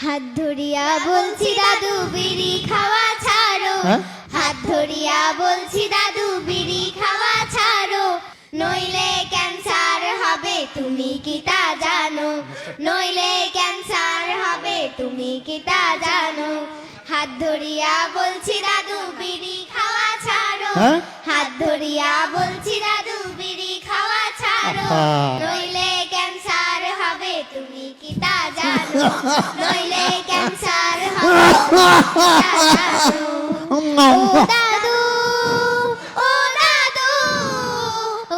হাত ধরিয়া বলছি দাদু বিড়ি খাওয়া ছাড়ো, হাত ধরিয়া বলছি দাদু বিড়ি খাওয়া ছাড়ো, নইলে ক্যান্সার হবে তুমি কি তা জানো, নইলে ক্যান্সার হবে তুমি কি তা জানো। হাত ধরিয়া বলছি দাদু বিড়ি খাওয়া ছাড়ো, হাত ধরিয়া বলছি দাদু বিড়ি খাওয়া ছাড়ো, নইলে ক্যান্সার হবে তুমি কি তা জানো, নইলে ক্যান্সার হবে তুমি কি তা জানো। ও দাদু ও দাদু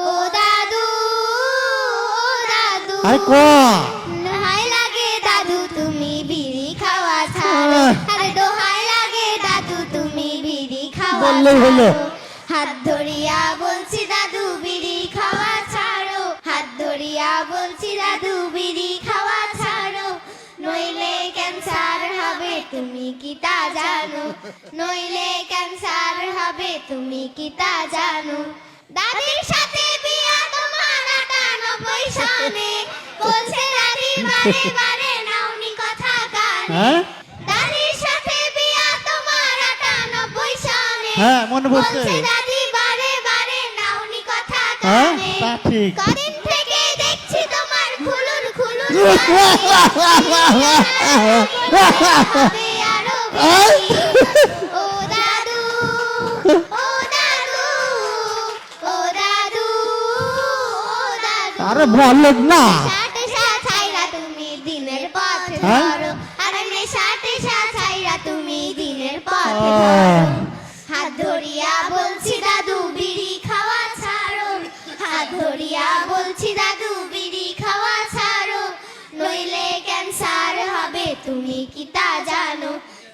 ও দাদু ও দাদু, দোহাই লাগে দাদু তুমি বিড়ি খাওয়া ছাড়ো, আরে দোহাই লাগে দাদু তুমি বিড়ি খাওয়া ছাড়ো। হাত ধরিয়া বলছি দাদু বিড়ি খাওয়া ছাড়ো, হাত ধরিয়া বলছি দাদু বিড়ি খাওয়া ছাড়ো, নইলে ক্যান্সার হবে তুমি কি তা জানো, নইলে ক্যান্সার হবে তুমি কি তা জানো। দাদির সাথে বিয়া তোমার ৯৮ সনে, বলছে দাদি বারে বারে নাওনি কথা কানে, দাদির সাথে বিয়া তোমার ৯৮ সনে, বলছে দাদি বারে বারে নাওনি কথা কানে, কদিন থেকে দেখছি তোমার খুলুর খুলুর হবে আরো বেশি। ও দাদু ও দাদু ও দাদু ও দাদু, আরে বলেন না নেশা ছাইরা তুমি দিনের পথে ধরো, আরে নেশা ছাইরা তুমি দিনের পথে ধরো। হাত ধরিয়া বলছি দাদু বিড়ি খাওয়া ছাড়ো, হাত ধরিয়া বলছি দাদু বিড়ি খাওয়া ছাড়ো, নইলে ক্যান্সার হবে তুমি কি তা জানো,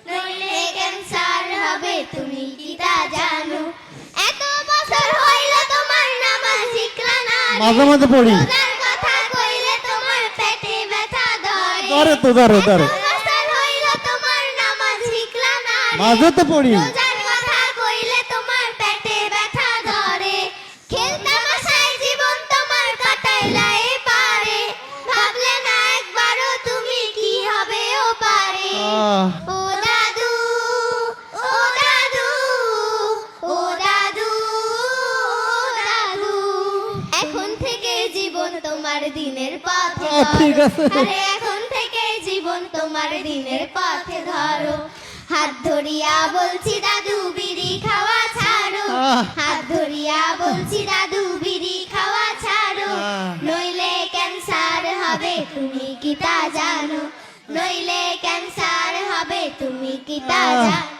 নইলে ক্যান্সার হবে তুমি কি তা জানো। এত বছর হইল তোমার নামাজ শিখলা না, মাঝে মাঝে পড়ি, রোজার কথা কইলে তোমার পেটে ব্যথা ধরে, ধরে তো ধরে ধরে, এত বছর হইল তোমার নামাজ শিখলা না, মাঝে তো পড়ি, রোজার কথা কইলে তোমার পেটে ব্যথা ধরে, খেলতামাশায় জীবন তোমার কাটাইলা এপারে, ভাবলে না একবারও তুমি কি হবে ও পারে। ও দাদু ও দাদু ও দাদু ও দাদু, এখন থেকে জীবন তোমার দিনের পথে ঠিক ধরো, আছে। আরে এখন থেকে জীবন তোমার দিনের পথে ধরো। হাত ধরিয়া বলছি দাদু বিড়ি খাওয়া ছাড়ো, হাত ধরিয়া বলছি দাদু বিড়ি খাওয়া ছাড়ো, নইলে ক্যান্সার হবে তুমি কি তা জানো, নইলে ক্যান্সার হবে তুমি কি তা জানো।